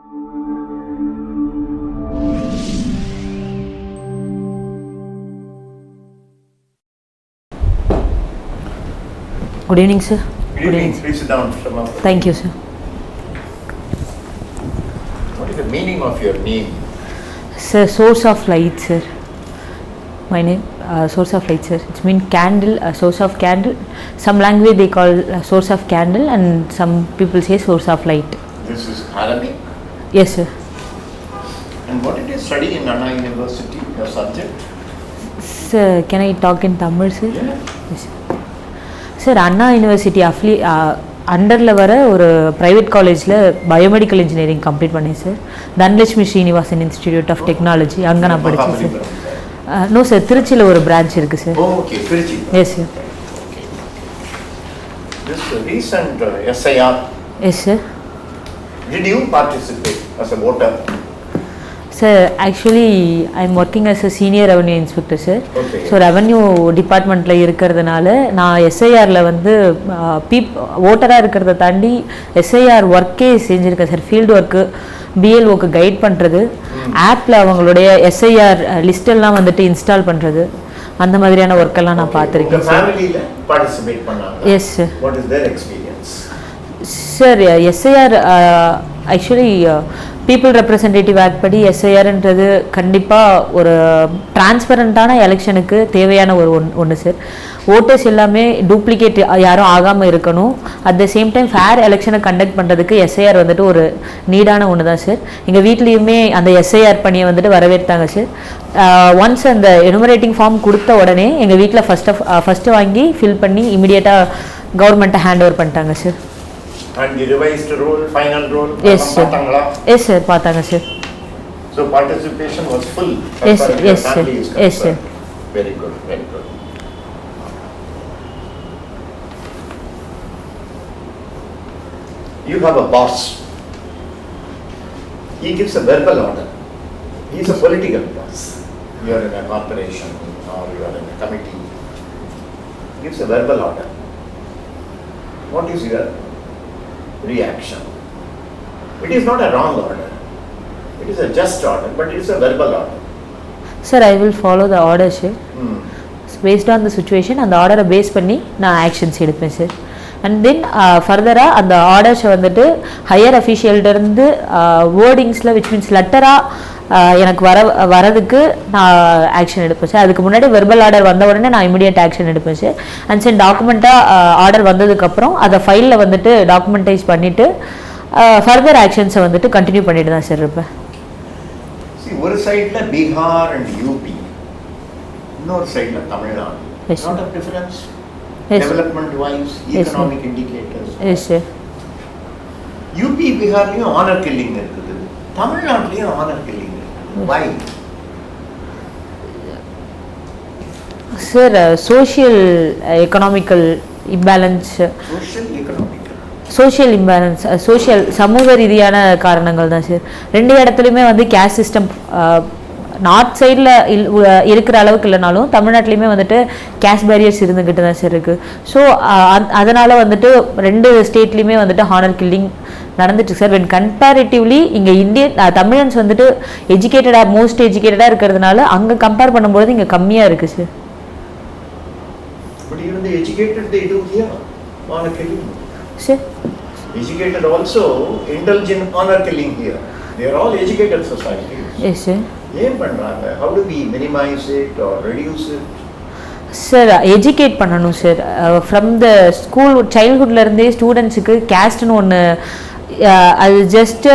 Good evening, sir. Good evening. Please sit down, Mr. Murthy. Thank you, sir. What is the meaning of your name? Sir, source of light, sir. My name, source of light, sir. It means candle, source of candle. Some language they call source of candle, and some people say source of light. This is Arabic? Yes, sir. And what did you study in Anna University, your subject? Sir, can I talk in Tamil, sir? Yeah. Yes. Sir, Anna University அண்டரில் வர ஒரு private காலேஜில் biomedical engineering complete பண்ணேன் sir. Dhanalakshmi Srinivasan institute of technology அங்கே நான் படித்தேன் sir. No sir, திருச்சியில் ஒரு branch இருக்குது sir. Okay, Trichy. Yes sir. This recent SIR. Yes, sir. Did you participate as a voter? Sir, actually, I'm working as a senior revenue inspector, sir. Okay. So, revenue departmentல இருக்கிறதுனால நான் SIRல வந்து ஓட்டராக இருக்கிறத தாண்டி SIR ஒர்க்கே செஞ்சுருக்கேன் சார். ஃபீல்டு ஒர்க்கு, பிஎல்ஓக்கு கைட் பண்ணுறது, ஆப்பில் அவங்களுடைய SIR லிஸ்டெல்லாம் வந்துட்டு இன்ஸ்டால் பண்ணுறது, அந்த மாதிரியான ஒர்க்கெல்லாம் நான் பார்த்துருக்கேன் sir. Yes sir. What is their experience? Sir, SIR actually people representative act படி SIRன்றது கண்டிப்பாக ஒரு டிரான்ஸ்பரண்ட்டான எலெக்ஷனுக்கு தேவையான ஒரு ஒன்று சார். ஓட்டர்ஸ் எல்லாமே டூப்ளிகேட் யாரும் ஆகாமல் இருக்கணும். At the same time fair எலெக்ஷனை கண்டக்ட் பண்ணுறதுக்கு SIR வந்துட்டு ஒரு நீடான ஒன்று தான் சார். எங்கள் வீட்லேயுமே அந்த SIR பணியை வந்துட்டு வரவேற்றாங்க சார். ஒன்ஸ் அந்த எனுமரேட்டிங் ஃபார்ம் கொடுத்த உடனே எங்கள் வீட்டில் ஃபஸ்ட்டு வாங்கி ஃபில் பண்ணி இமீடியட்டாக கவர்மெண்ட்டை ஹேண்ட் ஓவர் பண்ணிட்டாங்க sir. And the revised rule, final rule, yes sir. Yes sir, paatanga sir. So participation was full. Yes sir. Yes sir. Yes sir. Very good, very good. You have a boss. He gives a verbal order. He is a political boss. You are in a corporation or you are in a committee. He gives a verbal order. What is your reaction? It is not a wrong order. It is a just order, but it is a verbal order. Sir, I will follow the order, sir. Based on the situation, and the order base பண்ணி நான் actions எடுப்பேன் sir. And then ஃபர்தராக அந்த ஆர்டர்ஸை வந்துட்டு higher அஃபிஷியல்கிட்டருந்து வேர்டிங்ஸில் which means லெட்டராக எனக்கு வரதுக்கு நான் action எடுப்பேன் சார். அதுக்கு முன்னாடி வெர்பல் ஆர்டர் வந்த உடனே நான் இமீடியட் ஆக்ஷன் எடுப்பேன் சார். அண்ட் சார் டாக்குமெண்ட்டாக ஆர்டர் வந்ததுக்கப்புறம் அதை ஃபைலில் வந்துட்டு டாக்குமெண்டைஸ் பண்ணிவிட்டு ஃபர்தர் ஆக்ஷன்ஸை வந்துட்டு கண்டினியூ பண்ணிட்டு தான் சார் இருப்பேன். ஒரு சைடில் பீகார் அண்ட் யூபி, இன்னொரு சைடில் Tamil Nadu. Not a difference. Development wise, economic indicators. Yes sir. UP பீகார்லயும் honor killing இருக்குது, தமிழ்நாட்டிலயும் honor killing. Why? Sir, social economical imbalance. Social imbalance, social சமூக ரீதியான காரணங்கள் தான் சார். ரெண்டு இடத்துலையுமே வந்து கேஸ்ட் சிஸ்டம் நார்த் சைடில் இருக்கிற அளவுக்கு இல்லைனாலும் தமிழ்நாட்டிலையுமே வந்துட்டு கேஸ்ட் பேரியர்ஸ் இருந்துக்கிட்டு தான் சார் இருக்குது. ஸோ அதனால் வந்துட்டு ரெண்டு ஸ்டேட்லேயுமே வந்துட்டு ஹானர் கில்லிங் நடந்துட்டு சார். வென் கம்பேரிட்டிவ்லி இங்கே தமிழன்ஸ் வந்துட்டு மோஸ்ட் எஜுகேட்டடாக இருக்கிறதுனால அங்கே கம்பேர் பண்ணும்போது இங்கே கம்மியாக இருக்குது sir. Sir? Educated also indulge in honor killing here. They are all educated societies. Yes sir. How do we minimize it or reduce it? Sir, educate பண்ணணும் sir. From the school சைல்ட்ஹுட்லேருந்தே ஸ்டூடெண்ட்ஸுக்கு கேஸ்ட்னு ஒன்று, அது just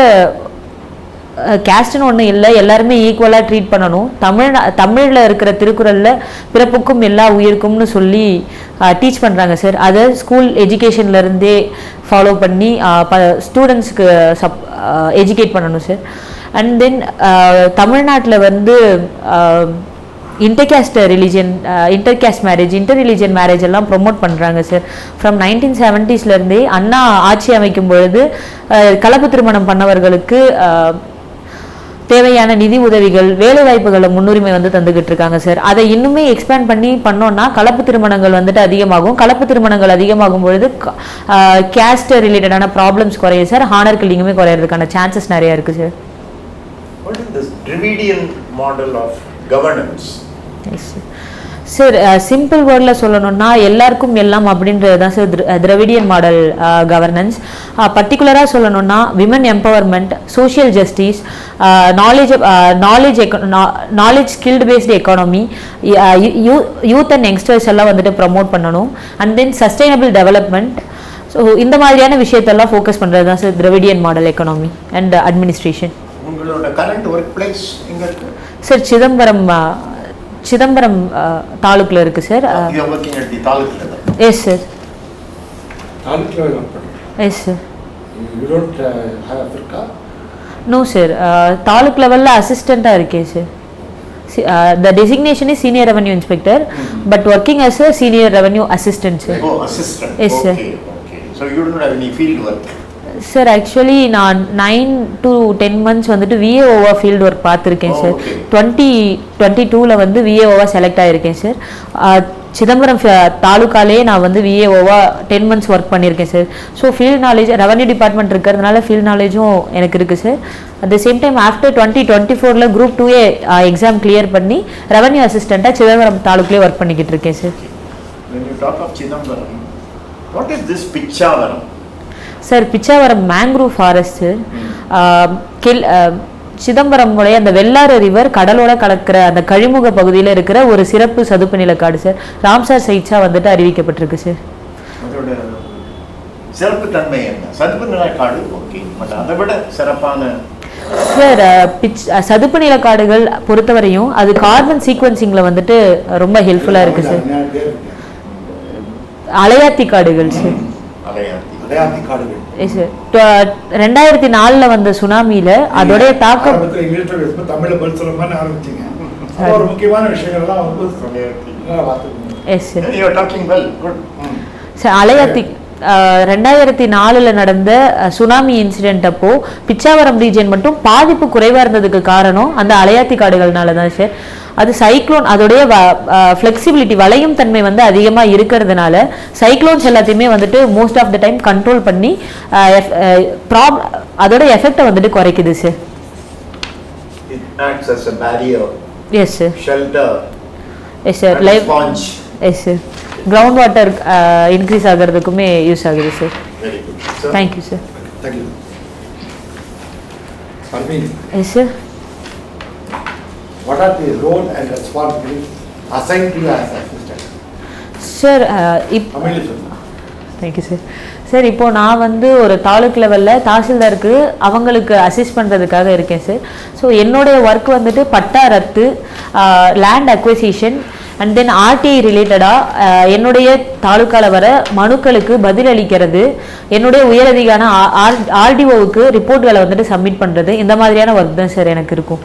கேஸ்ட்னு ஒன்று இல்லை, எல்லாருமே ஈக்குவலாக treat பண்ணணும். தமிழில் இருக்கிற திருக்குறளில் பிறப்புக்கும் எல்லா உயிருக்கும்னு சொல்லி டீச் பண்ணுறாங்க சார். அதை ஸ்கூல் எஜுகேஷன்லேருந்தே ஃபாலோ பண்ணி ஸ்டூடெண்ட்ஸுக்கு எஜுகேட் பண்ணணும் சார். அண்ட் தென் தமிழ்நாட்டில் வந்து intercaste religion, intercaste marriage, inter religion marriage எல்லாம் ப்ரொமோட் பண்ணுறாங்க சார். ஃப்ரம் 1970s அண்ணா ஆட்சி அமைக்கும் பொழுது கலப்பு திருமணம் பண்ணவர்களுக்கு தேவையான நிதி உதவிகள் வேலை வாய்ப்புகளை முன்னுரிமை வந்து தந்துகிட்டு இருக்காங்க சார். அதை இன்னுமே எக்ஸ்பேண்ட் பண்ணி பண்ணோம்னா கலப்பு திருமணங்கள் வந்துட்டு அதிகமாகும். கலப்பு திருமணங்கள் அதிகமாகும் பொழுது கேஸ்ட் ரிலேட்டடான ப்ராப்ளம்ஸ் குறையும் சார். ஹானர் கில்லிங்குமே குறையிறதுக்கான சான்சஸ் நிறைய இருக்கு sir. What is this Dravidian model of governance? Sir simple வேர்டில் சொல்லணும்னா எல்லாருக்கும் எல்லாம் அப்படின்றது தான் சார் திராவிடியன் மாடல் கவர்னன்ஸ். பர்டிகுலராக சொல்லணும்னா women empowerment, social justice, knowledge skilled based economy, youth and youngsters எல்லாம் வந்துட்டு ப்ரமோட் பண்ணணும். And then sustainable development. So இந்த மாதிரியான விஷயத்தெல்லாம் ஃபோக்கஸ் பண்ணுறது தான் sir Dravidian model economy and administration. உங்களோட கரண்ட் ஒர்க் பிளேஸ் எங்கே இருக்கு சார்? சிதம்பரம் தாலுக்கில் இருக்குது sir. Yes sir. Yes sir. No sir, taluk லெவலில் அசிஸ்டண்ட்டாக இருக்கேன் sir. The designation is senior revenue inspector, but working as a senior revenue assistant, sir. Oh, assistant. Yes, okay, sir. Okay. So you don't have any field work. Sir actually நான் 9 to 10 months வந்துட்டு விஏஓவா field work பார்த்துருக்கேன் sir. 2022 வந்து விஏஓவா select ஆகிருக்கேன் sir. Chidambaram தாலுக்காலே நான் வந்து விஏஓவா 10 months work பண்ணியிருக்கேன் sir. So field knowledge revenue department இருக்கிறதுனால field நாலேஜும் எனக்கு இருக்குது sir. At the same time after 2024 Group 2A exam clear பண்ணி ரெவன்யூ அசிஸ்டண்ட்டாக சிதம்பரம் தாலுக்குலேயே ஒர்க் பண்ணிக்கிட்டு இருக்கேன் sir. When you talk of Chidambaram, what is this Pichavaram? Sir Pichavaram mangrove forest. Chidambaram உடைய அந்த Vellar river கடலோட கலக்கிற அந்த கழிமுக பகுதியில் இருக்கிற ஒரு சிறப்பு சதுப்பு நிலக்காடு சார். ராம்சார் சைட்ஸா வந்துட்டு அறிவிக்கப்பட்டிருக்கு சார். அதோட சிறப்பு தன்மை என்ன? சதுப்பு நிலக்காடு ஓகே, பட் அதை விட சிறப்பான சார் சதுப்பு நிலக்காடுகள் பொறுத்தவரையும் அது கார்பன் சீக்வன்சிங்கில் வந்துட்டு ரொம்ப ஹெல்ப்ஃபுல்லாக இருக்குது சார். அலையாத்தி காடுகள் சார். 2004 வந்த சுனாமியில அதோடைய தாக்கம் தமிழ்ல பதில் சொல்ல மாதிரி ஆரம்பிச்சீங்க. ஒரு முக்கியமான விஷயங்கள்லாம் அலையாத்தி 2004 நடந்த சுனாமி இன்சிடென்ட் அப்போ பிச்சாவரம் ரீஜன் மட்டும் பாதிப்பு குறைவா இருந்ததுக்கு காரணம் அந்த அலையாத்தி காடுகள்னால தான் சார். அது சைக்ளோன் அதோடைய ஃப்ளெக்சிபிலிட்டி வளையும் தன்மை வந்து அதிகமாக இருக்கிறதுனால சைக்ளோன்ஸ் எல்லாத்தையுமே வந்துட்டு most of the time control பண்ணி அதோட எஃபெக்டை வந்துட்டு குறைக்குது sir. Yes sir. Yes sir. Live yes sir. Ground water increase ஆகிறதுக்குமே யூஸ் ஆகுது sir. Thank you sir. Yes sir. What are the role and responsibilities assigned to you as assistant? Sir thank you sir. Sir இப்போது நான் வந்து ஒரு தாலுக் லெவலில் தாசில்தாருக்கு அவங்களுக்கு assist பண்ணுறதுக்காக இருக்கேன் சார். ஸோ என்னுடைய ஒர்க் வந்துட்டு பட்டா ரத்து, land acquisition and then RTI ரிலேட்டடாக என்னுடைய தாலுக்காவில் வர மனுக்களுக்கு பதிலளிக்கிறது, என்னுடைய உயரதிகான ஆர்டிஓவுக்கு ரிப்போர்ட்களை வந்துட்டு சப்மிட் பண்ணுறது, இந்த மாதிரியான ஒர்க் தான் சார் எனக்கு இருக்கும்.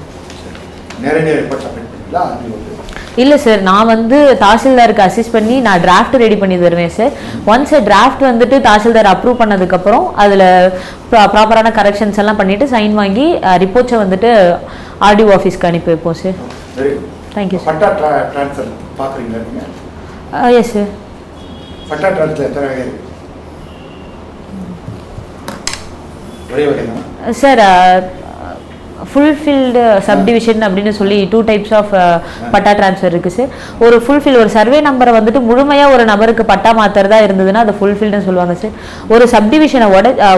இல்லை சார், நான் வந்து தாசில்தாருக்கு அசிஸ்ட் பண்ணி நான் டிராஃப்ட் ரெடி பண்ணி தருவேன் சார். ஒன்ஸ் டிராஃப்ட் வந்துட்டு தாசில்தார் அப்ரூவ் பண்ணதுக்கப்புறம் அதில் ப்ராப்பரான கரெக்ஷன்ஸ் எல்லாம் பண்ணிவிட்டு சைன் வாங்கி ரிப்போர்ட்ஸை வந்துட்டு ஆர்டிஓ ஆஃபீஸ்க்கு அனுப்பி வைப்போம் sir. Thank you sir. Patta transfer பார்க்குறீங்களா? Yes sir. பட்டா ட்ரான்ஸ்ஃபர் எத்தனை வகை இருக்கு? ஒரே வகை தான் சார். ஃபுல்ஃபில்டு சப்டிவிஷன் அப்படின்னு சொல்லி 2 types ஆஃப் பட்டா ட்ரான்ஸ்ஃபர் இருக்குது சார். ஒரு ஃபுல்ஃபில் ஒரு சர்வே நம்பரை வந்துட்டு முழுமையாக ஒரு நபருக்கு பட்டா மாற்றுறதா இருந்ததுன்னா அது ஃபுல்ஃபில்டுன்னு சொல்லுவாங்க சார். ஒரு சப்டிவிஷனை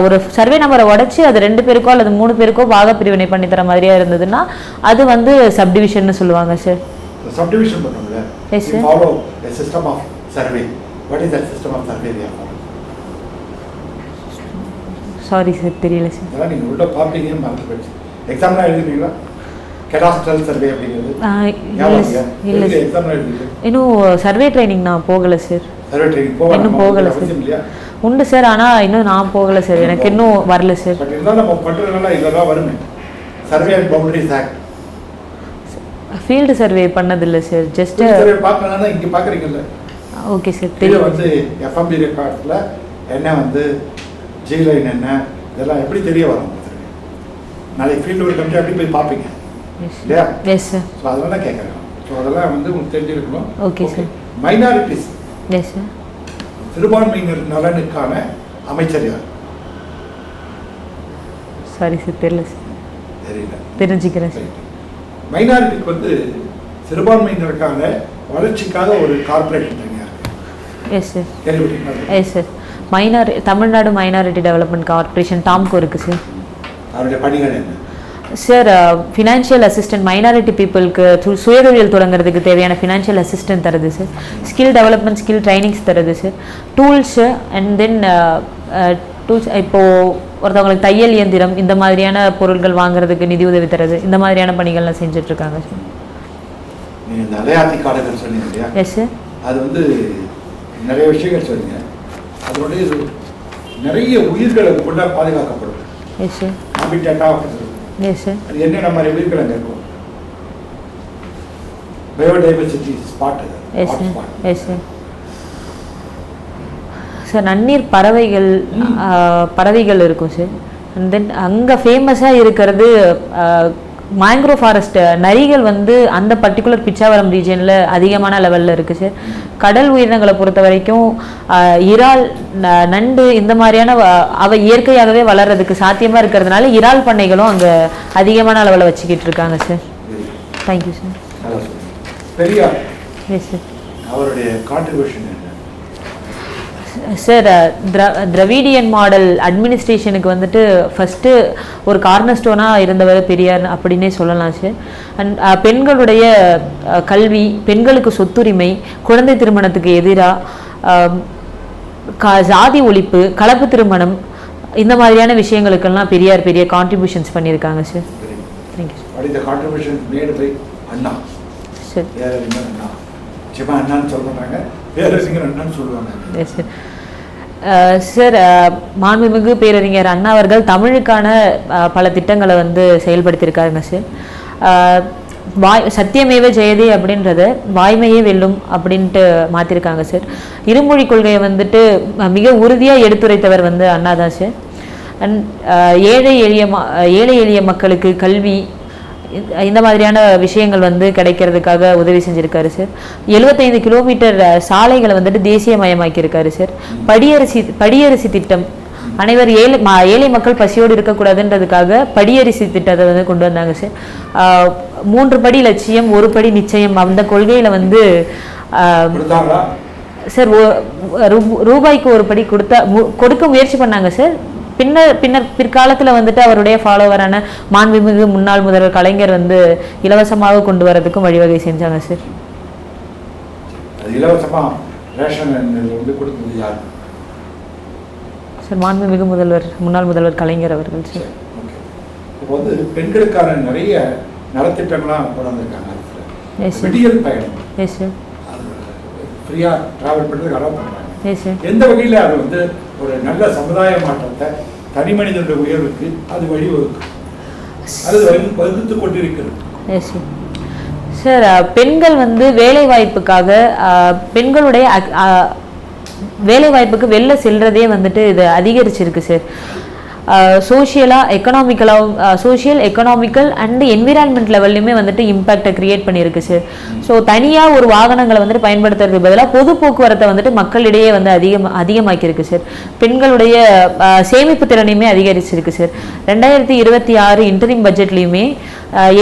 ஒரு சர்வே நம்பரை உடச்சி அது 2 பேருக்கோ அல்லது 3 பேருக்கோ பாக பிரிவினை பண்ணி தர மாதிரியா இருந்ததுன்னா அது வந்து சப்டிவிஷன் சொல்லுவாங்க சார். சப்டிவிஷன் பண்ணுங்க. Yes sir. Follow a system of survey. What is that system of survey they are following? Sorry sir, தெரியல சார். அதான் நீங்கள் உள்ள பார்ப்பீங்க மறந்து போச்சு. எக்ஸாம்லாம் எழுதுறீங்களா? கெடாஸ்ட்ரல் சர்வே அப்படிங்கிறது இல்லை எக்ஸாம்லாம் எழுதுறீங்க? இன்னும் சர்வே ட்ரைனிங் நான் போகலை சார். சர்வே ட்ரைனிங் இன்னும் போகலை சார். உண்டு சார், ஆனால் இன்னும் நான் போகலை சார், எனக்கு இன்னும் வரல சார். பட் இருந்தாலும் நம்ம பண்ணுறதுனால இதெல்லாம் வருமே. Survey and boundaries act. Field survey பண்ணதில்லை சார். ஜஸ்ட் சர்வே பார்க்கணும்னா இங்கே பார்க்குறீங்கல்ல. Okay sir. தெரியும் வந்து எஃப்எம்பி ரெக்கார்ட்ஸில் என்ன வந்து ஜி லைன் என்ன இதெல்லாம் எப்படி தெரிய வரும்? நாளைக்கு ஃபீல்டு ஒரு கமிட்டி அப்படி போய் பார்ப்பீங்க. இல்லையா? Yes sir. ஸோ அதெல்லாம் தான் கேட்குறேன். ஸோ அதெல்லாம் வந்து உங்களுக்கு தெரிஞ்சிருக்கணும். Okay sir. Minorities, yes sir. சிறுபான்மையினர் நலனுக்கான அமைச்சர் யார்? சாரி சார், தெரியல சார். தெரியல, தெரிஞ்சுக்கிறேன் சார். மைனாரிட்டிக்கு வந்து சிறுபான்மையினருக்கான வளர்ச்சிக்காக ஒரு கார்பரேஷன் தனியாக இருக்கு. Yes sir. கேள்விப்பட்டீங்களா? Yes sir. Tamil Nadu minority development corporation TAMCO இருக்குது சார். அவருடைய பணிகள் என்ன? சார், ஃபினான்ஷியல் அசிஸ்டன்ட் மைனாரிட்டி பீப்புளுக்கு சுயதொழில் தொடங்குறதுக்கு தேவையான ஃபினான்ஷியல் அசிஸ்டன்ட் தருது sir. Skill development, skill trainings தருது sir. Tools and then tools, இப்போது ஒருத்தவங்களுக்கு தையல் இயந்திரம் இந்த மாதிரியான பொருட்கள் வாங்குறதுக்கு நிதி உதவி தருது. இந்த மாதிரியான பணிகள்லாம் செஞ்சுட்ருக்காங்க சார். நீங்கள் இந்த அலையாத்தி காடுகள் சொன்னீங்க இல்லையா? S sir. அது வந்து நிறைய விஷயங்கள் சொன்னீங்க. அதனுடைய நிறைய உயிர்கள் அது கொண்டா பாதுகாக்கப்படும். Yes sir. ஹாபிட்டேட்டாக எஸ் சார். அது என்னென்ன மாதிரி உயிர்கள் அங்கே இருக்கும்? Biodiversity spot. Yes sir. Yes sir. Sir, நன்னீர் பறவைகள் இருக்கும் சார். அண்ட் தென் அங்கே ஃபேமஸாக இருக்கிறது மேங்க்ரோவ் ஃபாரஸ்ட். நரிகள் வந்து அந்த பர்டிகுலர் பிச்சாவரம் ரீஜனில் அதிகமான லெவலில் இருக்குது சார். கடல் உயிரினங்களை பொறுத்த வரைக்கும் இறால், நண்டு இந்த மாதிரியான அவை இயற்கையாகவே வளர்கிறதுக்கு சாத்தியமாக இருக்கிறதுனால இறால் பண்ணைகளும் அங்கே அதிகமான அளவில் வச்சுக்கிட்டு இருக்காங்க sir. Thank you sir. Periyar, yes sir. அவருடைய கான்ட்ரிபியூஷன் என்ன சார்? திராவிடியன் மாடல் அட்மினிஸ்ட்ரேஷனுக்கு வந்துட்டு ஃபஸ்ட்டு ஒரு கார்னர் ஸ்டோனாக இருந்தவர் பெரியார் அப்படின்னே சொல்லலாம் சார். அண்ட் பெண்களுடைய கல்வி, பெண்களுக்கு சொத்துரிமை, குழந்தை திருமணத்துக்கு எதிராக ஜாதி ஒழிப்பு, கலப்பு திருமணம், இந்த மாதிரியான விஷயங்களுக்கெல்லாம் பெரியார் பெரிய கான்ட்ரிபியூஷன்ஸ் பண்ணியிருக்காங்க sir. Thank you sir. What is the contribution made by Anna? Sir. பேரறிஞர் அண்ணா. நிச்சயமா அண்ணான்னு சொல்றாங்க, பேரறிஞர் அண்ணான்னு சொல்லுவாங்க. S sir. சார், மாண்புமிகு பேரறிஞர் அண்ணா அவர்கள் தமிழுக்கான பல திட்டங்களை வந்து செயல்படுத்தியிருக்காருங்க சார். சத்தியமேவ ஜெயதே அப்படின்றத வாய்மையே வெல்லும் அப்படின்ட்டு மாற்றிருக்காங்க சார். இருமொழி கொள்கையை வந்துட்டு மிக உறுதியாக எடுத்துரைத்தவர் வந்து அண்ணா தான் சார். அண்ட் ஏழை எளிய மக்களுக்கு கல்வி, இந்த மாதிரியான விஷயங்கள் வந்து கிடைக்கிறதுக்காக உதவி செஞ்சுருக்காரு சார். 75 கிலோமீட்டர் சாலைகளை வந்துட்டு தேசியமயமாக்கியிருக்காரு சார். படியரிசி திட்டம், அனைவர் ஏழை மக்கள் பசியோடு இருக்கக்கூடாதுன்றதுக்காக படியரிசி திட்டத்தை வந்து கொண்டு வந்தாங்க சார். 3 படி லட்சியம் 1 படி நிச்சயம், அந்த கொள்கையில் வந்து சார் ரூபாய்க்கு 1 படி கொடுக்க முயற்சி பண்ணாங்க சார். பிற்காலத்தில் வந்துட்டு அவருடைய ஃபாலோவரான மாண்புமிகு முன்னாள் முதல்வர் கலைஞர் வந்து இலவசமாக கொண்டு வரதுக்கும் வழிவகை செஞ்சாங்க சார். சார், மாண்புமிகு முன்னாள் முதல்வர் கலைஞர் அவர்கள் சார். இப்போ வந்து பெண்களுக்கான நிறைய நலத்திட்டங்கள்லாம் கொண்டு வந்திருக்காங்க. விடியல் பயணம். Yes sir. ஃப்ரீயாக ட்ராவல் பண்ணுறதுக்கு அலோவ் பண்ணுறாங்க. Yes sir. எந்த வகையில் அது வந்து ஒரு நல்ல சமுதாய மாற்றத்தை, தனி மனிதனுடைய உயர்வுக்கு அது வழிவகுக்கும், அது வகுத்து கொண்டிருக்கிறது. Yes sir. பெண்கள் வந்து வேலைவாய்ப்புக்காக, பெண்களுடைய வேலைவாய்ப்புக்கு வெளில செல்றதே வந்துட்டு இது அதிகரிச்சிருக்கு sir. Social economical and environment லெவல்லையுமே வந்துட்டு இம்பேக்டை கிரியேட் பண்ணியிருக்கு சார். ஸோ தனியாக ஒரு வாகனங்களை வந்துட்டு பயன்படுத்துறதுக்கு பதிலாக பொது போக்குவரத்தை வந்துட்டு மக்களிடையே வந்து அதிகமாக்கியிருக்கு சார். பெண்களுடைய சேமிப்பு திறனையுமே அதிகரிச்சிருக்கு சார். 2026 இன்டரிம் பட்ஜெட்லையுமே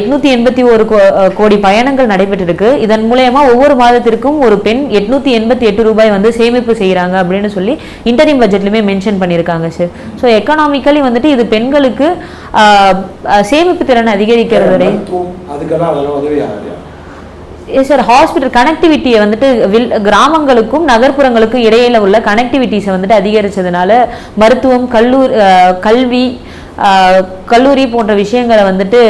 881 கோடி பயணங்கள் நடைபெற்றிருக்கு. இதன் மூலயமா ஒவ்வொரு மாதத்திற்கும் ஒரு பெண் 888 ரூபாய் வந்து சேமிப்பு செய்கிறாங்க அப்படின்னு சொல்லி இன்டரிம் பட்ஜெட்லையுமே மென்ஷன் பண்ணியிருக்காங்க சார். ஸோ எக்கனாமிக்கலி வந்துட்டு இது பெண்களுக்கு சேமிப்பு திறன் அதிகரிக்கிறதோட சார் ஹாஸ்பிட்டல் கனெக்டிவிட்டியை வந்துட்டு கிராமங்களுக்கும் நகர்ப்புறங்களுக்கும் இடையில உள்ள கனெக்டிவிட்டிஸை வந்துட்டு அதிகரிச்சதுனால மருத்துவம், கல்வி, கல்லூரி போன்ற விஷயங்களை வந்துட்டு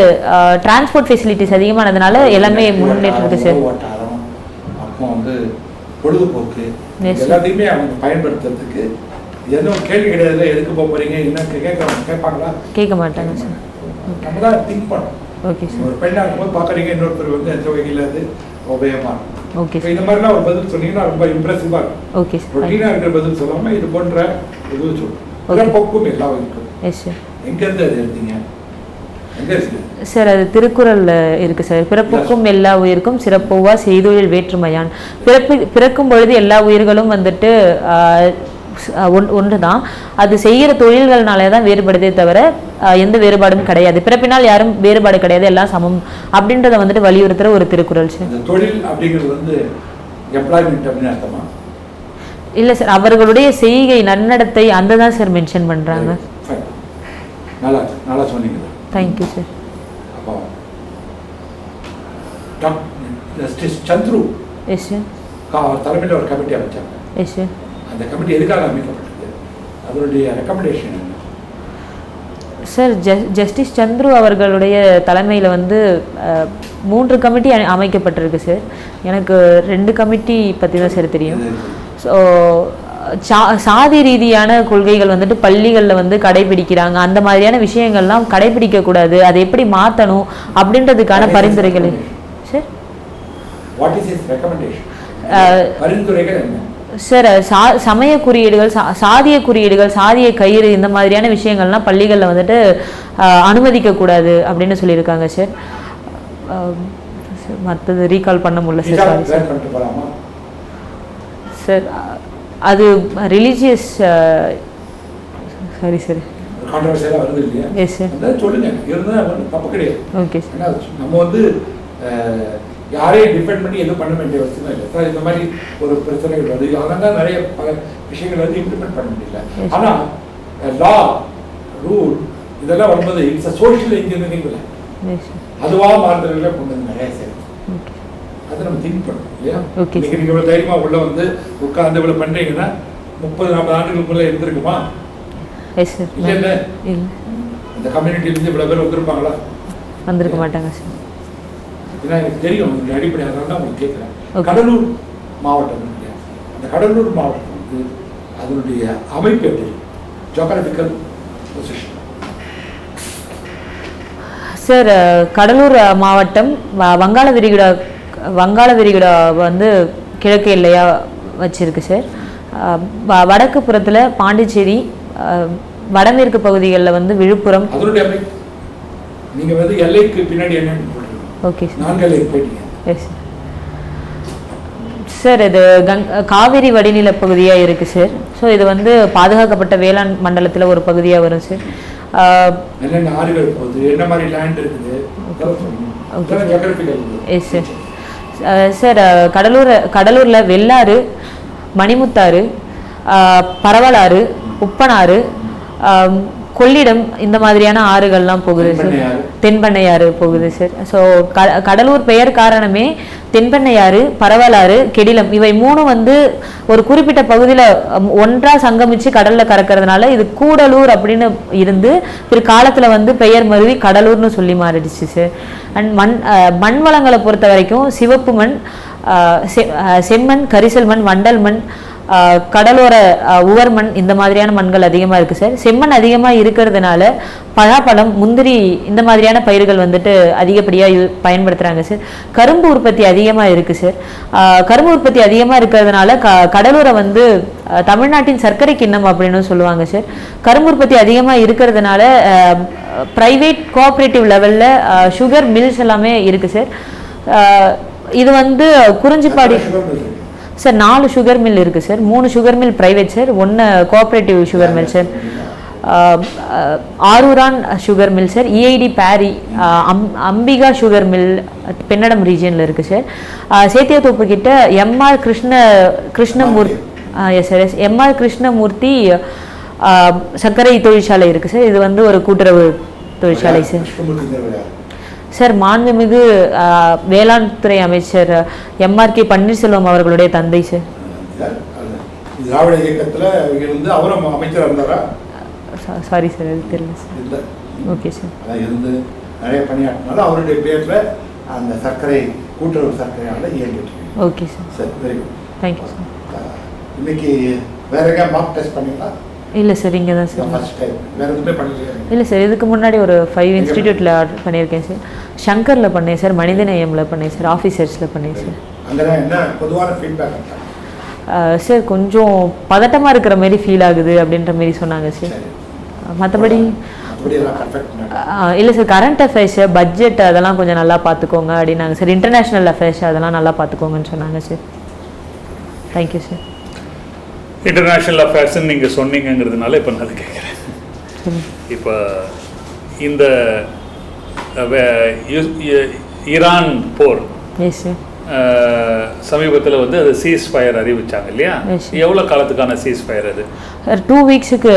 டிரான்ஸ்போர்ட் ஃபெசிலிட்டிஸ் அதிகமானதுனால எல்லாமே முன்னேற்றம் இருக்கு சார். அப்போ வந்து பொழுதுபோக்கு எல்லாத்தையுமே அவங்க பயன்படுத்துறதுக்கு எதுவும் கேள்வி கிடையாது. எதுக்கு போறீங்க என்ன கேட்பாங்களா? கேட்க மாட்டாங்க சார். நம்ம தான் திங்க் பண்ணோம். Okay sir. ஒரு பெண்ணாக இருக்கும்போது பார்க்குறீங்க, இன்னொருத்தர் வந்து எந்த வகையில் அது உபயோகமாக இருக்கும். Okay sir. இந்த மாதிரிலாம் ஒரு பதில் சொன்னீங்கன்னா ரொம்ப இம்ப்ரெசிவாக இருக்கும். Okay sir. ரொட்டீனாக இருக்கிற பதில் சொல்லாமல் இது போன்ற இது சொல்லுவோம். போக்கும் எல்லாம் இருக்கும். Yes sir. எங்கேருந்து அது எடுத்தீங்க? எங்க இருக்கு? சார் அது திருக்குறளில் இருக்குது சார். பிறப்புக்கும் எல்லா உயிருக்கும் சிறப்போவா செய்தொழில் வேற்றுமையான். பிறக்கும் பொழுது எல்லா உயிர்களும் வந்துட்டு ஒன்று தான். அது செய்கிற தொழில்கள்னாலே தான் வேறுபடுதே தவிர எந்த வேறுபாடும் கிடையாது. பிறப்பினால் யாரும் வேறுபாடு கிடையாது, எல்லாம் சமம் அப்படின்றத வந்துட்டு வலியுறுத்துகிற ஒரு திருக்குறள் சார். இந்த தொழில் அப்படிங்கிறது வந்து எம்ப்ளாய்மெண்ட் அப்படின்னு அர்த்தமா? இல்லை சார், அவர்களுடைய செய்கை நன்னடத்தை அந்த தான் சார் மென்ஷன் பண்ணுறாங்க. நல்லா நல்லா சொன்னீங்க. Thank you sir. அப்போ ஜஸ்டிஸ் சந்துரு எஸ் சார். தலைமையில் ஒரு கமிட்டி அமைச்சாங்க. Yes sir. அந்த கமிட்டி எதுக்காக அமைக்கப்பட்டது? அதனுடைய ரெக்கமெண்டேஷன் என்ன? சார் ஜஸ்டிஸ் சந்துரு அவர்களுடைய தலைமையில் வந்து 3 கமிட்டி அமைக்கப்பட்டிருக்கு சார். எனக்கு 2 கமிட்டி பற்றி தான் சார் தெரியும். ஸோ சாதி ரீதியான கொள்கைகள் வந்துட்டு பள்ளிகளில் வந்து கடைபிடிக்கிறாங்க, அந்த மாதிரியான விஷயங்கள்லாம் கடைபிடிக்கக்கூடாது, அதை எப்படி மாற்றணும் அப்படின்றதுக்கான பரிந்துரைகள் sir. What is is recommendation? பரிந்துரைகள் என்ன சார்? சமய குறியீடுகள், சாதிய குறியீடுகள், சாதிய கயிறு, இந்த மாதிரியான விஷயங்கள்லாம் பள்ளிகளில் வந்துட்டு அனுமதிக்கக்கூடாது அப்படின்னு சொல்லியிருக்காங்க சார். மற்றது ரீகால் பண்ண முடியல சார். Sorry sir. சார் அது ரிலீஜியஸ் சாரி சார். கான்ட்ரோவர்சியலா வருது இல்லையா? Yes sir. அத சொல்லுங்க. இருந்தா தப்பு கிடையாது. Okay sir. நம்ம வந்து யாரையும் டிபெண்ட் பண்ணி எதுவும் பண்ண வேண்டிய அவசியம் இல்லை சார். இந்த மாதிரி ஒரு பிரச்சனைகள் வருது, அதனால நிறைய பல விஷயங்கள் வந்து இம்ப்ளிமெண்ட் பண்ண முடியல. ஆனால் லா ரூல் இதெல்லாம் வரும்போது இட்ஸ் சோஷியல் இன்ஜினியரிங் இல்லை, அதுவாக மாறுதல்களை கொண்டு வந்து நிறைய சேரும். அதை நம்ம திங்க் பண்ணணும் இல்லையா? இன்னைக்கு நீங்கள் இவ்வளோ தைரியமாக உள்ள வந்து உட்காந்து இவ்வளோ பண்ணுறீங்கன்னா 30-40 ஆண்டுகளுக்குள்ளே இருந்திருக்குமா? இல்லை இல்லை. இந்த கம்யூனிட்டியிலேருந்து இவ்வளோ பேர் வந்திருப்பாங்களா? வந்திருக்க மாட்டாங்க சார். ஏன்னா எனக்கு தெரியும் இந்த அடிப்படையாக தான் உங்களுக்கு கேட்குறேன். கடலூர் மாவட்டம் இல்லையா? அந்த கடலூர் மாவட்டம் வந்து அதனுடைய அமைப்பு எப்படி? Geographical position sir. கடலூர் மாவட்டம் வங்காள விரிகுடா வந்து கிழக்கு எல்லையா வச்சிருக்கு சார். வடக்கு புறத்தில் பாண்டிச்சேரி, வடமேற்கு பகுதிகளில் வந்து விழுப்புரம். அதனுடைய அமைப்பு நீங்கள் வந்து எல்லைக்கு பின்னாடி என்ன? Okay sir. 4 எல்லைக்கு போயிட்டீங்க. Yes sir. இது காவிரி வடிநில பகுதியாக இருக்குது சார். ஸோ இது வந்து பாதுகாக்கப்பட்ட வேளாண் மண்டலத்தில் ஒரு பகுதியாக வரும் சார். என்னென்ன ஆறுகள் போகுது, என்ன மாதிரி லேண்ட் இருக்குது? S sir. சார் கடலூரில் வெள்ளாறு, மணிமுத்தாறு, பரவலாறு, உப்பனாறு, கொள்ளிடம், இந்த மாதிரியான ஆறுகள்லாம் போகுது சார். தென்பண்ணையாறு போகுது சார். ஸோ கடலூர் பெயர் காரணமே தென்பண்ணையாறு, பரவலாறு, கெடிலம், இவை 3 வந்து ஒரு குறிப்பிட்ட பகுதியில் ஒன்றாக சங்கமிச்சு கடலில் கறக்கிறதுனால இது கூடலூர் அப்படின்னு இருந்து பிற்காலத்தில் வந்து பெயர் மருவி கடலூர்னு சொல்லி மாறிடுச்சு சார். அண்ட் மண் வளங்களை பொறுத்த வரைக்கும் சிவப்பு மண், செம்மண், கரிசல் மண், வண்டல் மண், கடலோர உவர் மண், இந்த மாதிரியான மண்கள் அதிகமாக இருக்குது சார். செம்மண் அதிகமாக இருக்கிறதுனால பலாப்பழம், முந்திரி, இந்த மாதிரியான பயிர்கள் வந்துட்டு அதிகப்படியாக பயன்படுத்துகிறாங்க சார். கரும்பு உற்பத்தி அதிகமாக இருக்குது சார். கரும்பு உற்பத்தி அதிகமாக இருக்கிறதுனால கடலூரை வந்து தமிழ்நாட்டின் சர்க்கரை கிண்ணம் அப்படின்னு சொல்லுவாங்க சார். கரும்பு உற்பத்தி அதிகமாக இருக்கிறதுனால ப்ரைவேட் கோஆப்ரேட்டிவ் லெவலில் சுகர் மில்ஸ் எல்லாமே இருக்குது சார். இது வந்து குறிஞ்சிப்பாடி சார் 4 சுகர் மில் இருக்குது sir. 3 sugar mill private sir, 1 cooperative sugar mill sir. Aruran sugar mill sir, EID Parry, Ambika sugar mill Pennadam ரீஜியனில் இருக்குது சார். சேத்தியாத்தோப்பு கிட்ட MR Krishnamurthy yes sir MR Krishnamurthy சர்க்கரை தொழிற்சாலை இருக்குது சார். இது வந்து ஒரு கூட்டுறவு தொழிற்சாலை சார். சார் மாண்புமிகு வேளாண் துறை அமைச்சர் எம்ஆர்கே பன்னீர்செல்வம் அவர்களுடைய தந்தை சார். திராவிட இயக்கத்தில் இருந்து அவரும் அமைச்சராக இருந்தாரா? சாரி சார், அது தெரியல சார். Okay sir. அதான் இருந்து நிறைய பணியாற்றினாலும் அவருடைய பேரில் அந்த சர்க்கரை கூட்டுறவு சர்க்கரையால் இயங்கிட்டு. Okay sir. சரி, வெரி குட். Thank you sir. இன்னைக்கு வேற எங்கேயா மார்க் டெஸ்ட் பண்ணீங்களா? இல்லை சார், இங்கே தான் சார். First time. வேறு எதுவுமே பண்ணலையா? இல்லை சார், இதுக்கு முன்னாடி ஒரு 5 இன்ஸ்டிடியூட்டில் ஆர்டர் பண்ணியிருக்கேன் சார். சங்கரில் பண்ணேன் சார், மனிதநேயமில் பண்ணேன் சார், ஆஃபீஸர்ஸில் பண்ணேன் சார். அங்கே என்ன பொதுவான ஃபீட்பேக் சார்? கொஞ்சம் பதட்டமாக இருக்கிற மாதிரி ஃபீல் ஆகுது அப்படின்ற மாரி சொன்னாங்க சார். மற்றபடி அப்படியெல்லாம் பர்ஃபெக்ட். இல்லை சார், கரண்ட் அஃபேர்ஸ் பட்ஜெட் அதெல்லாம் கொஞ்சம் நல்லா பார்த்துக்கோங்க அப்படின்னாங்க சார். இன்டர்நேஷ்னல் அஃபேர்ஸ் அதெல்லாம் நல்லா பார்த்துக்கோங்கன்னு சொன்னாங்க சார். Thank you sir. இன்டர்நேஷ்னல் அஃபேர்ஸ்ன்னு நீங்கள் சொன்னீங்கிறதுனால இப்போ நான் கேட்குறேன். இப்போ இந்த ஈரான் போர் எஸ் சார். சமீபத்தில் வந்து அது சீஸ் ஃபயர் அறிவிச்சாங்க இல்லையா? எவ்வளோ காலத்துக்கான சீஸ் ஃபயர் அது? 2 வீக்ஸுக்கு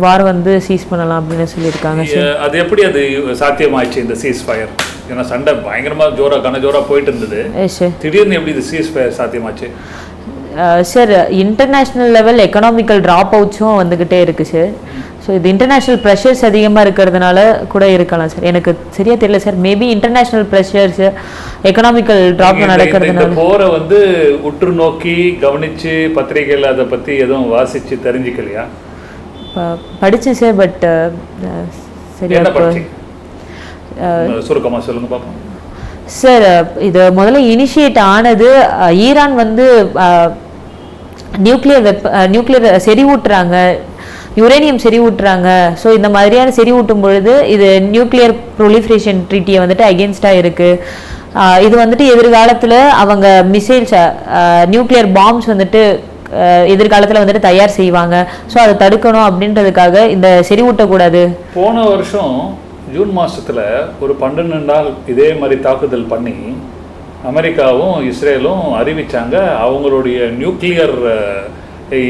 வார் வந்து சீஸ் பண்ணலாம் அப்படின்னு சொல்லியிருக்காங்க சார். அது எப்படி அது சாத்தியமாயிடுச்சு இந்த சீஸ் ஃபயர்? ஏன்னா சண்டை பயங்கரமாக ஜோராக போயிட்டு இருந்தது. Yes sir. திடீர்னு எப்படி இது சீஸ் ஃபயர் சாத்தியமாச்சு? Sir, international level economical drop அவுட்ஸும் வந்துக்கிட்டே இருக்குது சார். ஸோ இது இன்டர்நேஷ்னல் ப்ரெஷர்ஸ் அதிகமாக இருக்கிறதுனால கூட இருக்கலாம் சார். எனக்கு சரியாக தெரியல sir. Maybe international pressures economical drop நடக்கிறதுனால. இந்த போரை வந்து உற்று நோக்கி கவனித்து பத்திரிகைகள் அதை பற்றி எதுவும் வாசித்து தெரிஞ்சுக்கலையா? படித்தேன் சார். பட் சரியா சுருக்கமாக சொல்லுங்க பார்ப்போம் சார். இது முதல்ல இனிஷியேட் ஆனது ஈரான் வந்து நியூக்ளியர் செறிவூட்டுறாங்க, யுரேனியம் செறிவூட்டுறாங்க. ஸோ இந்த மாதிரியான செறிவூட்டும் பொழுது இது நியூக்ளியர் ப்ரொலிஃபரேஷன் ட்ரீட்டியை வந்துட்டு அகேன்ஸ்டாக இருக்குது. இது வந்துட்டு எதிர்காலத்தில் அவங்க மிசைல்ஸ் நியூக்ளியர் பாம்ஸ் வந்துட்டு எதிர்காலத்தில் வந்துட்டு தயார் செய்வாங்க. ஸோ அதை தடுக்கணும் அப்படின்றதுக்காக இந்த செறிவூட்டக்கூடாது. போன வருஷம் ஜூன் மாதத்தில் ஒரு 12 நாள் இதே மாதிரி தாக்குதல் பண்ணி அமெரிக்காவும் இஸ்ரேலும் அறிவித்தாங்க, அவங்களுடைய நியூக்ளியர்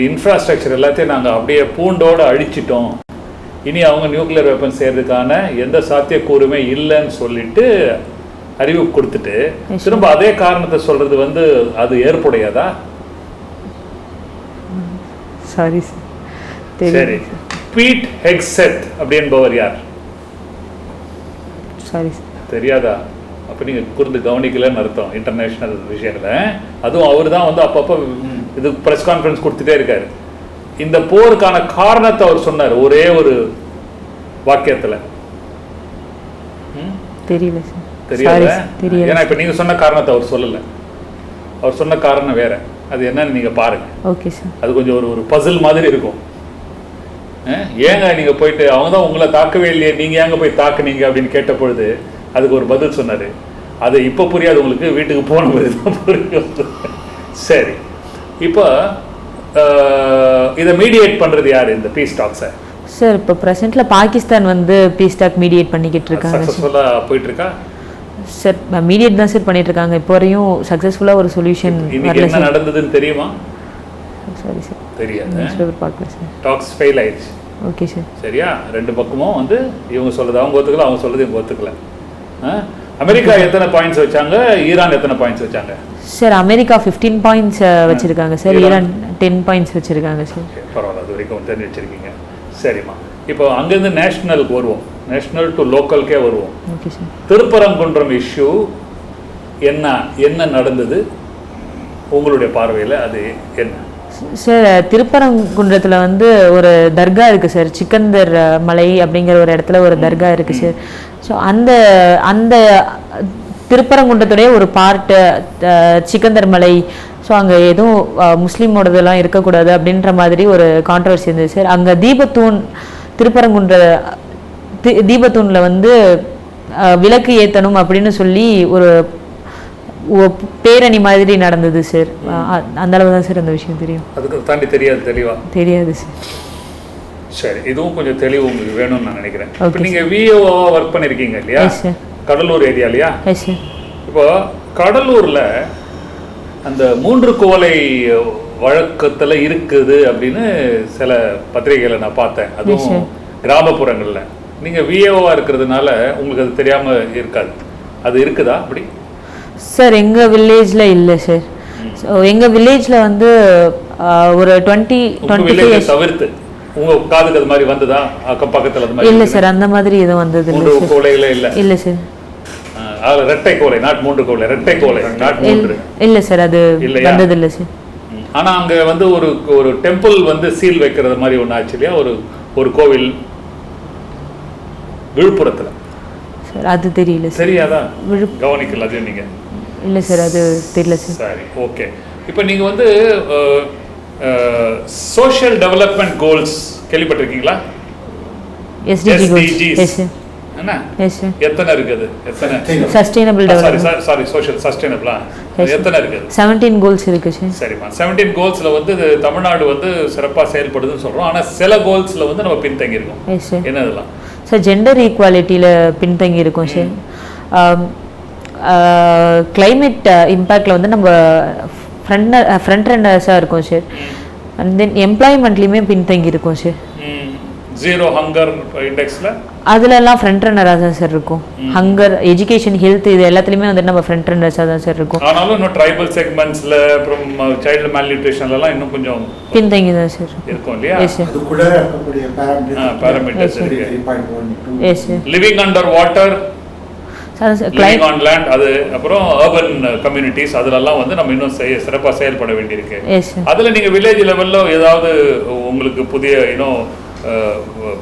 இன்ஃப்ராஸ்ட்ரக்சர் எல்லாத்தையும் நாங்கள் அப்படியே பூண்டோடு அழிச்சிட்டோம், இனி அவங்க நியூக்ளியர் வெப்பன் செய்கிறதுக்கான எந்த சாத்தியக்கூறுமே இல்லைன்னு சொல்லிட்டு அறிவிப்பு கொடுத்துட்டு திரும்ப அதே காரணத்தை சொல்கிறது வந்து அது ஏற்புடையதா? சாரி சரி. பீட் ஹெக்ஸெட் அப்படின்பவர் யார்? தெரியாதா? அப்போ நீங்கள் கூர்ந்து கவனிக்கலன்னு அர்த்தம் இன்டர்நேஷ்னல் விஷயங்களை. அதுவும் அவர் தான் வந்து அப்பப்போ இது ப்ரெஸ் கான்ஃபரன்ஸ் கொடுத்துட்டே இருக்காரு. இந்த போருக்கான காரணத்தை அவர் சொன்னார் ஒரே ஒரு வாக்கியத்தில். தெரியல. ஏன்னா இப்போ நீங்கள் சொன்ன காரணத்தை அவர் சொல்லலை. அவர் சொன்ன காரணம் வேற. அது என்னன்னு நீங்கள் பாருங்க. Okay sir. அது கொஞ்சம் ஒரு பசில் மாதிரி இருக்கும். ஏங்க நீங்கள் போயிட்டு அவங்க தான் உங்களை தாக்கவே இல்லையே, நீங்கள் ஏங்க போய் தாக்குனீங்க அப்படின்னு கேட்ட பொழுது அதுக்கு ஒரு பதில் சொன்னார். அது இப்போ புரியாது உங்களுக்கு, வீட்டுக்கு போன போது தான் புரியும். சரி, இப்போ இதை மீடியேட் பண்ணுறது யார் இந்த பீஸ் டாக்ஸை? சார், இப்போ ப்ரெசென்ட்டில் பாகிஸ்தான் வந்து பீஸ் டாக் மீடியேட் பண்ணிக்கிட்டு இருக்காங்க. சக்ஸஸ்ஃபுல்லாக போயிட்டு இருக்கா சார்? மீடியேட் தான் சார் பண்ணிட்டு இருக்காங்க. இப்போ வரையும் சக்ஸஸ்ஃபுல்லாக ஒரு சொல்யூஷன் இன்னைக்கு என்ன நடந்ததுன்னு தெரியுமா? சரி சார், தெரியாது. பார்க்கல சார். டாக்ஸ் ஃபெயில் ஆயிடுச்சு. Okay sir. சரியா? ரெண்டு பக்கமும் வந்து இவங்க சொல்றது அவங்க ஒத்துக்கல, அவங்க சொல்றது இவங்க ஒத்துக்கல. அமெரிக்கா எத்தனை பாயிண்ட்ஸ் வச்சாங்க, ஈரான் எத்தனை பாயிண்ட்ஸ் வச்சாங்க? சார், அமெரிக்கா 15 பாயிண்ட்ஸ் வச்சிருக்காங்க சார். ஈரான் 10 பாயிண்ட்ஸ் வச்சிருக்காங்க சார். பரவாயில்ல, அது வரைக்கும் தெரிஞ்சு வச்சிருக்கீங்க. சரிம்மா, இப்போ அங்கேருந்து நேஷ்னலுக்கு வருவோம், நேஷ்னல் டு லோக்கல்கே வருவோம். Okay sir. திருப்பரங்குன்றம் இஷ்யூ என்ன நடந்தது உங்களுடைய பார்வையில்? அது என்ன சார்? திருப்பரங்குன்றத்தில் வந்து ஒரு தர்கா இருக்குது சார், சிக்கந்தர் மலை அப்படிங்கிற ஒரு இடத்துல ஒரு தர்கா இருக்குது சார். ஸோ அந்த திருப்பரங்குன்றத்துடைய ஒரு பார்ட்டு சிக்கந்தர் மலை. ஸோ அங்கே எதுவும் முஸ்லீமோடதெல்லாம் இருக்கக்கூடாது அப்படின்ற மாதிரி ஒரு கான்ட்ரவர்சி இருந்தது சார். அங்கே திருப்பரங்குன்ற தீபத்தூணில் வந்து விளக்கு ஏற்றணும் அப்படின்னு சொல்லி ஒரு பேரணி மாதிரி நடந்தது சார். அந்த அளவு தான் சார் அந்த விஷயம் தெரியும். அதுக்கு தாண்டி தெரியாது சார். சரி, இதுவும் கொஞ்சம் தெளிவு உங்களுக்கு வேணும்னு நான் நினைக்கிறேன். இப்போ நீங்கள் விஓஓ ஒர்க் பண்ணியிருக்கீங்க இல்லையா? கடலூர் ஏரியா இல்லையா? இப்போ கடலூரில் அந்த 3 குவளை வழக்கத்தில் இருக்குது அப்படின்னு சில பத்திரிகைகளை நான் பார்த்தேன். அதுவும் கிராமப்புறங்களில். நீங்கள் விஓஓவாக இருக்கிறதுனால உங்களுக்கு அது தெரியாமல் இருக்காது. அது இருக்குதா அப்படி? சார், எங்கள் வில்லேஜில் இல்லை சார். ஸோ எங்கள் வில்லேஜில் வந்து ஒரு 20-25 தவிர்த்து உங்கள் காதுக்கு அது மாதிரி வந்ததா? அக்கம் பக்கத்தில் அது மாதிரி இல்லை சார், அந்த மாதிரி எதுவும் வந்தது இல்லை. 3 கோலைகளே இல்லை சார். அதில் ரெட்டை கோலை, நாட் 3 கோலை, ரெட்டை கோலை, நாட் 3 இல்லை சார், அது வந்தது இல்லை சார். ஆனால் அங்கே வந்து ஒரு டெம்பிள் வந்து சீல் வைக்கிறது மாதிரி ஒன்று ஆச்சு இல்லையா? ஒரு கோவில் விழுப்புரத்தில் சார். அது தெரியல சார். தெரியாதா? கவனிக்கல அது நீங்கள்? இல்லை சார், அது தெரியல சார். சரி, ஓகே. இப்போ நீங்கள் வந்து சோஷியல் டெவலப்மெண்ட் கோல்ஸ் கேள்விப்பட்டிருக்கீங்களா? SDG goals. SDGs. Yes, sir. என்ன Yes, sir. எத்தனை இருக்குது எத்தனை Sustainable development. சாரி சோஷியல் சஸ்டைனபிளா Yes, sir. எத்தனை இருக்குது 17 goals இருக்கு சார். சரிம்மா 17 கோல்ஸ்ல வந்து இது தமிழ்நாடு வந்து சிறப்பாக செயல்படுதுன்னு சொல்றோம் ஆனா சில கோல்ஸ்ல வந்து நம்ம பின்தங்கி இருக்கோம் Yes, sir. என்னதெல்லாம் சார் ஜெண்டர் ஈக்குவாலிட்டியில் பின்தங்கி இருக்கோம் சார். கிளைமேட் இம்பேக்டில் வந்து நம்ம ஃப்ரண்ட் ரன்னர்ஸாக இருக்கோம் சார். அண்ட் தென் எம்ப்ளாய்மெண்ட்லேயுமே பின்தங்கி இருக்கோம் சார். ஜீரோ ஹங்கர் இண்டெக்ஸ்ல அதுலலாம் ஃப்ரண்ட் ரன்னராக தான் சார் இருக்கும். ஹங்கர், எஜுகேஷன், ஹெல்த் இது எல்லாத்துலேயுமே வந்து நம்ம ஃப்ரண்ட் ரன்னர்ஸாக தான் சார் இருக்கும். ஆனாலும் இன்னும் ட்ரைபல் செக்மெண்ட்ஸ்ல அப்புறம் சைல்டு மேல்நியூட்ரிஷன்லாம் இன்னும் கொஞ்சம் பின்தங்கி தான் சார் இருக்கும் இல்லையா எஸ் சார். அது கூட இருக்கக்கூடிய parameters இருக்கு. 3.12 yes sir. Living under water living climate on land அது அப்புறம் அர்பன் கம்யூனிட்டிஸ் அதுலலாம் வந்து நம்ம இன்னும் சிறப்பாக செயல்பட வேண்டியிருக்கு. Yes sir. அதில் நீங்கள் வில்லேஜ் லெவலில் ஏதாவது உங்களுக்கு புதிய இன்னும்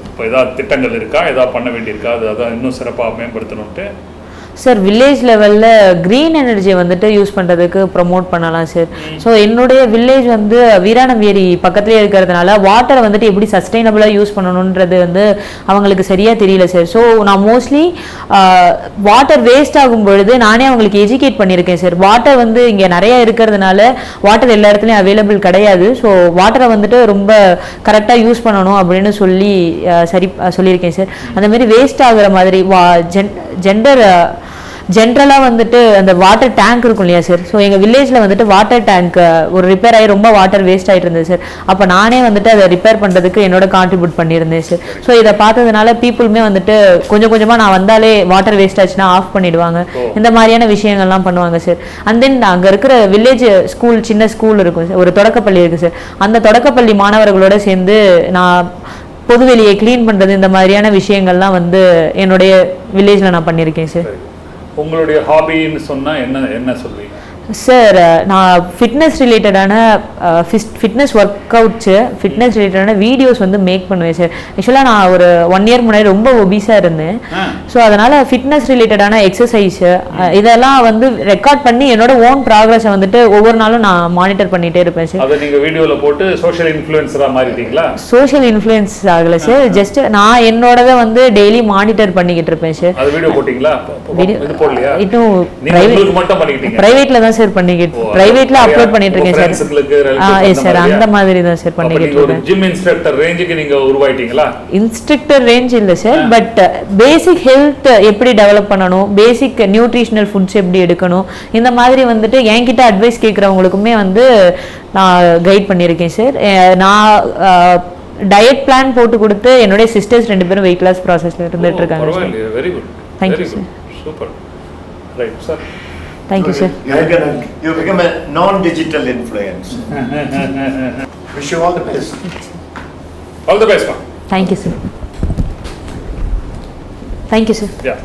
இப்போ ஏதாவது திட்டங்கள் இருக்கா, ஏதாவது பண்ண வேண்டியிருக்கா, அது அதான் இன்னும் சிறப்பாக மேம்படுத்தணுன்ட்டு? சார் வில்லேஜ் லெவலில் க்ரீன் எனர்ஜியை வந்துட்டு யூஸ் பண்ணுறதுக்கு ப்ரொமோட் பண்ணலாம் சார். ஸோ என்னுடைய வில்லேஜ் வந்து வீராணம்-ஏரி பக்கத்துலேயே இருக்கிறதுனால வாட்டரை வந்துட்டு எப்படி சஸ்டைனபிளாக யூஸ் பண்ணணுன்றது வந்து அவங்களுக்கு சரியாக தெரியல சார். ஸோ நான் மோஸ்ட்லி வாட்டர் வேஸ்ட் ஆகும் பொழுது நானே அவங்களுக்கு எஜுகேட் பண்ணியிருக்கேன் சார். வாட்டர் வந்து இங்கே நிறையா இருக்கிறதுனால வாட்டர் எல்லா இடத்துலையும் அவைலபிள் கிடையாது. ஸோ வாட்டரை வந்துட்டு ரொம்ப கரெக்டாக யூஸ் பண்ணணும் அப்படின்னு சொல்லி சொல்லியிருக்கேன் சார். அந்தமாரி வேஸ்ட் ஆகுற மாதிரி ஜென்ரலாக வந்துட்டு அந்த வாட்டர் டேங்க் இருக்கும் இல்லையா சார். ஸோ எங்கள் வில்லேஜில் வந்துட்டு வாட்டர் டேங்க் ஒரு ரிப்பேர் ஆகி ரொம்ப வாட்டர் வேஸ்ட் ஆகிட்டு இருந்தது சார். அப்போ நானே வந்துட்டு அதை ரிப்பேர் பண்ணுறதுக்கு என்னோட கான்ட்ரிபியூட் பண்ணியிருந்தேன் சார். ஸோ இதை பார்த்ததுனால பீப்புளுமே வந்துட்டு கொஞ்சம் கொஞ்சமாக நான் வந்தாலே வாட்டர் வேஸ்ட் ஆச்சுன்னா ஆஃப் பண்ணிடுவாங்க. இந்த மாதிரியான விஷயங்கள்லாம் பண்ணுவாங்க சார். அண்ட் தென் அங்கே இருக்கிற வில்லேஜ் ஸ்கூல், சின்ன ஸ்கூல் இருக்கும் சார், ஒரு தொடக்கப்பள்ளி இருக்குது சார். அந்த தொடக்கப்பள்ளி மாணவர்களோட சேர்ந்து நான் பொதுவெளியை க்ளீன் பண்ணுறது இந்த மாதிரியான விஷயங்கள்லாம் வந்து என்னுடைய வில்லேஜில் நான் பண்ணியிருக்கேன் சார். உங்களுடைய ஹாபின்னு சொன்னால் என்ன சொல்வீங்க? சார் நான் ஃபிட்னஸ் ரிலேட்டடான ஃபிட்னஸ் ஒர்க் அவுட்ஸு, ஃபிட்னஸ் ரிலேட்டடான வீடியோஸ் வந்து மேக் பண்ணுவேன் சார். ஆக்சுவலாக நான் ஒரு 1 இயர் முன்னாடி ரொம்ப ஒபீஸாக இருந்தேன். ஸோ அதனால் ஃபிட்னஸ் ரிலேட்டடான எக்ஸசைஸு இதெல்லாம் வந்து ரெக்கார்ட் பண்ணி என்னோட ஓன் ப்ராக்ரஸை வந்துட்டு ஒவ்வொரு நாளும் நான் மானிட்டர் பண்ணிகிட்டே இருப்பேன் சார். அதை நீங்கள் வீடியோவில் போட்டு சோஷியல் இன்ஃப்ளூயன்ஸராக மாறிட்டீங்களா? சோஷியல் இன்ஃப்ளூயன்ஸ் ஆகலை சார், ஜஸ்ட் நான் என்னோடதை வந்து டெய்லி மானிட்டர் பண்ணிக்கிட்டு இருப்பேன் சார். அது வீடியோ போட்டிங்களா? வீடியோ இன்னும் பிரைவேட்டில் தான் சார் பண்ணிக்கிட்டு, பிரைவேட்ல அப்லோட் பண்ணிட்டு இருக்கேன் சார். எஸ் சார், அந்த மாதிரி தான் சார் பண்ணிக்கிட்டு இருக்கேன். ஜிம் இன்ஸ்ட்ரக்டர் ரேஞ்சுக்கு நீங்க உருவாயிட்டீங்களா? இன்ஸ்ட்ரக்டர் ரேஞ்ச் இல்லை சார், பட் பேசிக் ஹெல்த் எப்படி டெவலப் பண்ணணும், பேசிக் நியூட்ரிஷனல் ஃபுட்ஸ் எப்படி எடுக்கணும், இந்த மாதிரி வந்துட்டு என்கிட்ட அட்வைஸ் கேட்குறவங்களுக்குமே வந்து நான் கைட் பண்ணியிருக்கேன் சார். நான் டயட் பிளான் போட்டு கொடுத்து என்னுடைய சிஸ்டர்ஸ் 2 பேரும் வெயிட் லாஸ் ப்ராசஸில் இருந்துட்டு இருக்காங்க sir. Very good, thank you sir. Super, right sir. Thank you, sir. You become a non-digital influence. Wish you all the best. All the best, ma'am. Thank you, sir. Thank you, sir. Yeah.